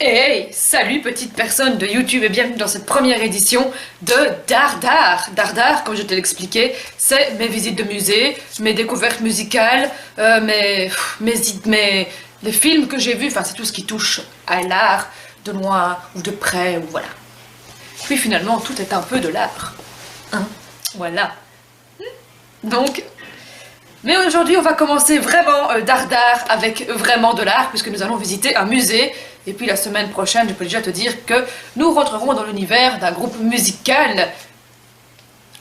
Hey, salut petite personne de YouTube et bienvenue dans cette première édition de Dardar. Dardar, comme je te l'expliquais, c'est mes visites de musée, mes découvertes musicales, les films que j'ai vus, enfin c'est tout ce qui touche à l'art, de loin ou de près, ou voilà. Puis finalement, tout est un peu de l'art. Hein, voilà. Donc... Mais aujourd'hui, on va commencer vraiment Dardar avec vraiment de l'art, puisque nous allons visiter un musée. Et puis la semaine prochaine, je peux déjà te dire que nous rentrerons dans l'univers d'un groupe musical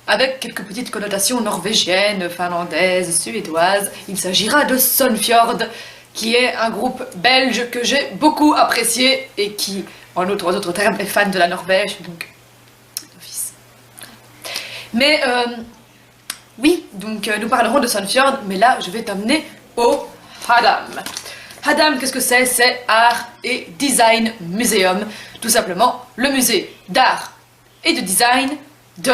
avec quelques petites connotations norvégiennes, finlandaises, suédoises. Il s'agira de Sonfjord, qui est un groupe belge que j'ai beaucoup apprécié et qui, en d'autres termes, est fan de la Norvège, donc d'office. Mais oui, donc nous parlerons de Sonfjord, mais là je vais t'amener au Hadam. Hadam, qu'est-ce que c'est? C'est Art et Design Museum, tout simplement le musée d'art et de design de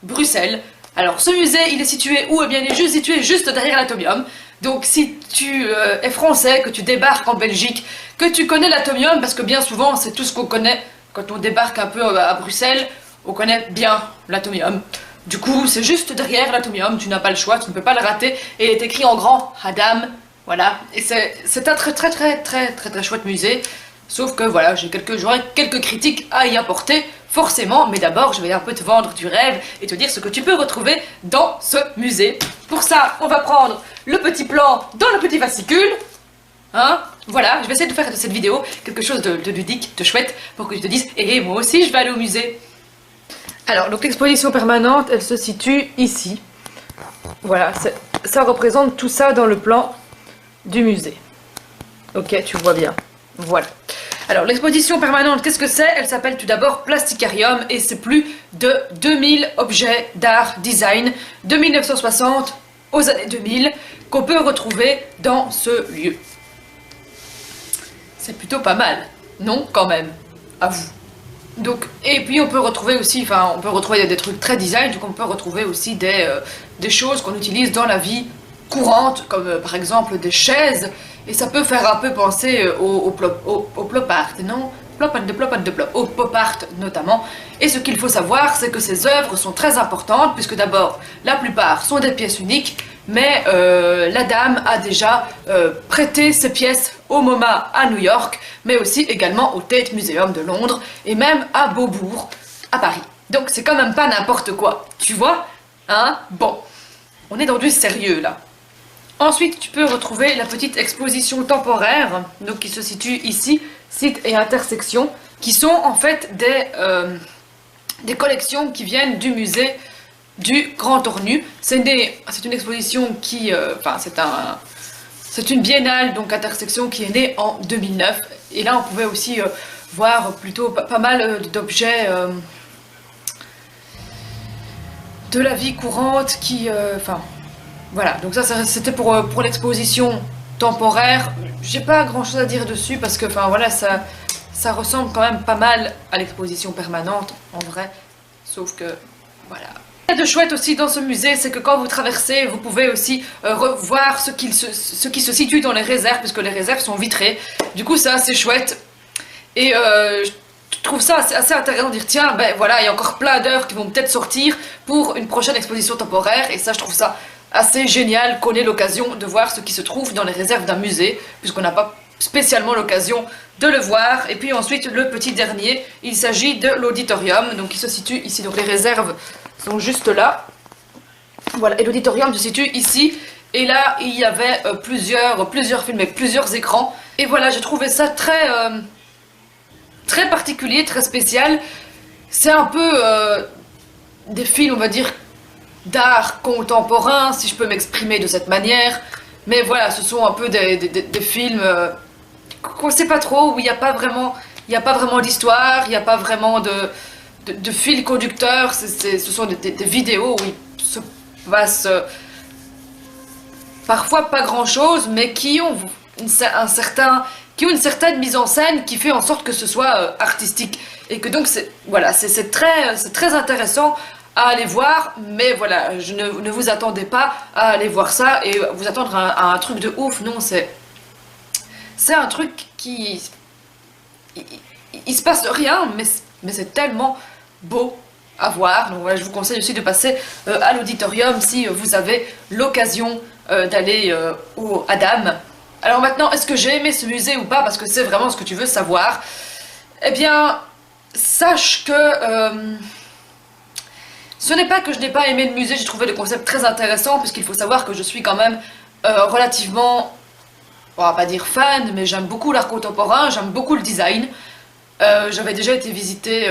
Bruxelles. Alors ce musée, il est situé où? Eh bien il est situé juste derrière l'Atomium. Donc si tu es français, que tu débarques en Belgique, que tu connais l'Atomium, parce que bien souvent c'est tout ce qu'on connaît quand on débarque un peu à Bruxelles, on connaît bien l'Atomium. Du coup, c'est juste derrière l'Atomium, tu n'as pas le choix, tu ne peux pas le rater, et il est écrit en grand Hadam, voilà, et c'est un très chouette musée, sauf que voilà, j'aurais quelques critiques à y apporter, forcément, mais d'abord je vais un peu te vendre du rêve et te dire ce que tu peux retrouver dans ce musée. Pour ça, on va prendre le petit plan dans le petit fascicule, hein, voilà, je vais essayer de faire de cette vidéo quelque chose de ludique, de chouette, pour que je te dise, et moi aussi je vais aller au musée. Alors, donc l'exposition permanente, elle se situe ici. Voilà, ça représente tout ça dans le plan du musée. Ok, tu vois bien. Voilà. Alors, l'exposition permanente, qu'est-ce que c'est? Elle s'appelle tout d'abord Plasticarium et c'est plus de 2000 objets d'art design de 1960 aux années 2000 qu'on peut retrouver dans ce lieu. C'est plutôt pas mal, non? Quand même, à vous. Donc, et puis on peut retrouver aussi, on peut retrouver des trucs très design, donc on peut retrouver aussi des choses qu'on utilise dans la vie courante, comme par exemple des chaises, et ça peut faire un peu penser au pop art, non? Au pop art notamment. Et ce qu'il faut savoir, c'est que ces œuvres sont très importantes, puisque d'abord, la plupart sont des pièces uniques, mais la dame a déjà prêté ces pièces au MoMA à New York, mais aussi également au Tate Museum de Londres, et même à Beaubourg, à Paris. Donc c'est quand même pas n'importe quoi, tu vois? Hein? Bon, on est dans du sérieux là. Ensuite, tu peux retrouver la petite exposition temporaire, donc qui se situe ici, site et intersection, qui sont en fait des collections qui viennent du musée du Grand Ornu. C'est une exposition qui, c'est une biennale, donc intersection, qui est née en 2009. Et là, on pouvait aussi voir plutôt pas mal d'objets de la vie courante qui, voilà. Donc ça c'était pour l'exposition temporaire. J'ai pas grand chose à dire dessus parce que, voilà, ça ressemble quand même pas mal à l'exposition permanente, en vrai. Sauf que, voilà. Ce qui est de chouette aussi dans ce musée, c'est que quand vous traversez, vous pouvez aussi revoir ce qui se situe dans les réserves, puisque les réserves sont vitrées. Du coup, c'est assez chouette. Et je trouve ça assez intéressant de dire, tiens, ben voilà, il y a encore plein d'œuvres qui vont peut-être sortir pour une prochaine exposition temporaire. Et ça, je trouve ça assez génial qu'on ait l'occasion de voir ce qui se trouve dans les réserves d'un musée, puisqu'on n'a pas spécialement l'occasion de le voir. Et puis ensuite, le petit dernier, il s'agit de l'auditorium, donc qui se situe ici. Donc les réserves sont juste là. Voilà, et l'auditorium se situe ici. Et là, il y avait plusieurs films avec plusieurs écrans. Et voilà, j'ai trouvé ça très particulier, très spécial. C'est un peu des films, on va dire, d'art contemporain, si je peux m'exprimer de cette manière. Mais voilà, ce sont un peu des films qu'on sait pas trop, où il n'y a pas vraiment d'histoire, il n'y a pas vraiment de fil conducteur. Ce sont des vidéos où il se passe parfois pas grand chose, mais qui ont une certaine mise en scène qui fait en sorte que ce soit artistique. Et que donc, c'est très intéressant à aller voir, mais voilà, ne vous attendez pas à aller voir ça et vous attendre à un truc de ouf. Non, c'est un truc qui... il se passe rien, mais c'est tellement beau à voir. Donc voilà, je vous conseille aussi de passer à l'auditorium si vous avez l'occasion d'aller au Adam. Alors maintenant, est-ce que j'ai aimé ce musée ou pas, parce que c'est vraiment ce que tu veux savoir. Eh bien, sache que ce n'est pas que je n'ai pas aimé le musée, j'ai trouvé le concept très intéressant, puisqu'il faut savoir que je suis quand même relativement, on va pas dire fan, mais j'aime beaucoup l'art contemporain, j'aime beaucoup le design. J'avais déjà été visiter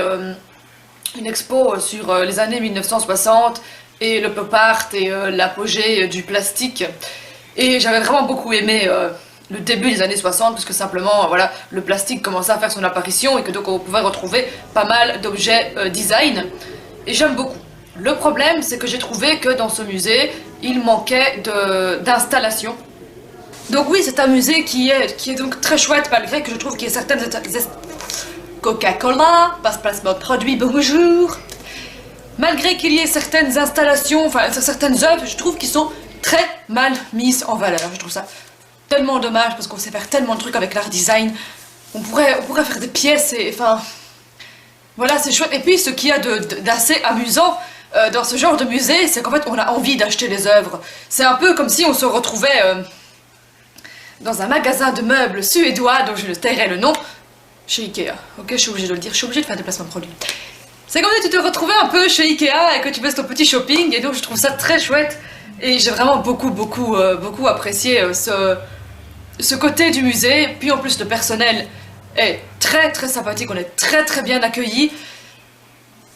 une expo sur les années 1960 et le pop art et l'apogée du plastique. Et j'avais vraiment beaucoup aimé le début des années 60, parce que simplement, voilà, le plastique commençait à faire son apparition et que donc on pouvait retrouver pas mal d'objets design. Et j'aime beaucoup. Le problème, c'est que j'ai trouvé que dans ce musée, il manquait d'installation. Donc oui, c'est un musée qui est donc très chouette, malgré que je trouve qu'il y a certaines... Coca-Cola, passe placement de produit, bonjour. Malgré qu'il y ait certaines installations, enfin certaines œuvres, je trouve qu'ils sont très mal mises en valeur. Je trouve ça tellement dommage, parce qu'on sait faire tellement de trucs avec l'art design. On pourrait faire des pièces et enfin... Voilà, c'est chouette. Et puis ce qu'il y a d'assez amusant dans ce genre de musée, c'est qu'en fait on a envie d'acheter les œuvres. C'est un peu comme si on se retrouvait dans un magasin de meubles suédois, dont je ne tairai le nom, chez Ikea. Ok, je suis obligée de le dire, je suis obligée de faire des placements de produits. C'est comme si tu te retrouvais un peu chez Ikea et que tu fais ton petit shopping, et donc je trouve ça très chouette. Et j'ai vraiment beaucoup apprécié ce côté du musée. Puis en plus le personnel est très sympathique, on est très bien accueillis.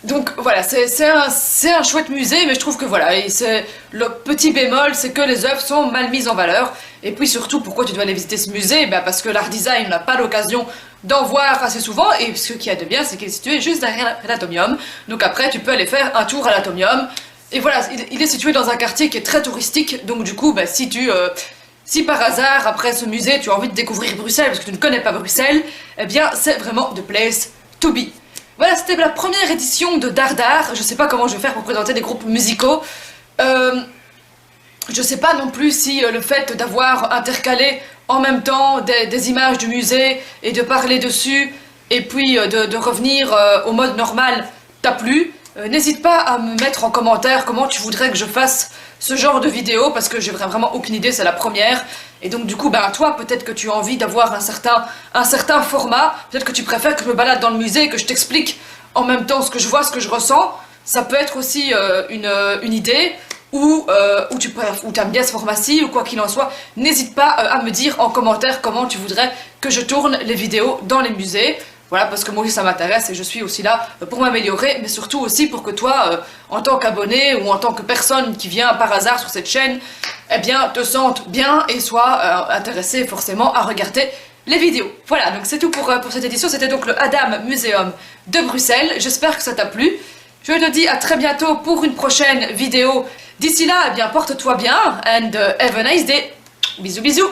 Donc voilà, c'est un chouette musée, mais je trouve que voilà, le petit bémol, c'est que les œuvres sont mal mises en valeur. Et puis surtout, pourquoi tu dois aller visiter ce musée? Ben parce que l'art design n'a pas l'occasion d'en voir assez souvent, et ce qu'il y a de bien, c'est qu'il est situé juste derrière l'Atomium. Donc après, tu peux aller faire un tour à l'Atomium. Et voilà, il est situé dans un quartier qui est très touristique, donc du coup, ben, si par hasard, après ce musée, tu as envie de découvrir Bruxelles, parce que tu ne connais pas Bruxelles, eh bien, c'est vraiment the place to be. Voilà, c'était la première édition de Dardar. Je sais pas comment je vais faire pour présenter des groupes musicaux. Je sais pas non plus si le fait d'avoir intercalé en même temps des images du musée et de parler dessus, et puis de revenir au mode normal, t'a plu. N'hésite pas à me mettre en commentaire comment tu voudrais que je fasse ce genre de vidéo, parce que j'ai vraiment aucune idée, c'est la première. Et donc du coup, ben toi, peut-être que tu as envie d'avoir un certain format, peut-être que tu préfères que je me balade dans le musée et que je t'explique en même temps ce que je vois, ce que je ressens. Ça peut être aussi une idée, ou tu aimes bien ce format-ci, ou quoi qu'il en soit. N'hésite pas à me dire en commentaire comment tu voudrais que je tourne les vidéos dans les musées. Voilà, parce que moi aussi ça m'intéresse et je suis aussi là pour m'améliorer, mais surtout aussi pour que toi, en tant qu'abonné ou en tant que personne qui vient par hasard sur cette chaîne, eh bien, te sente bien et soit intéressé forcément à regarder les vidéos. Voilà, donc c'est tout pour cette édition. C'était donc le Adam Museum de Bruxelles. J'espère que ça t'a plu. Je te dis à très bientôt pour une prochaine vidéo. D'ici là, eh bien, porte-toi bien and have a nice day. Bisous bisous.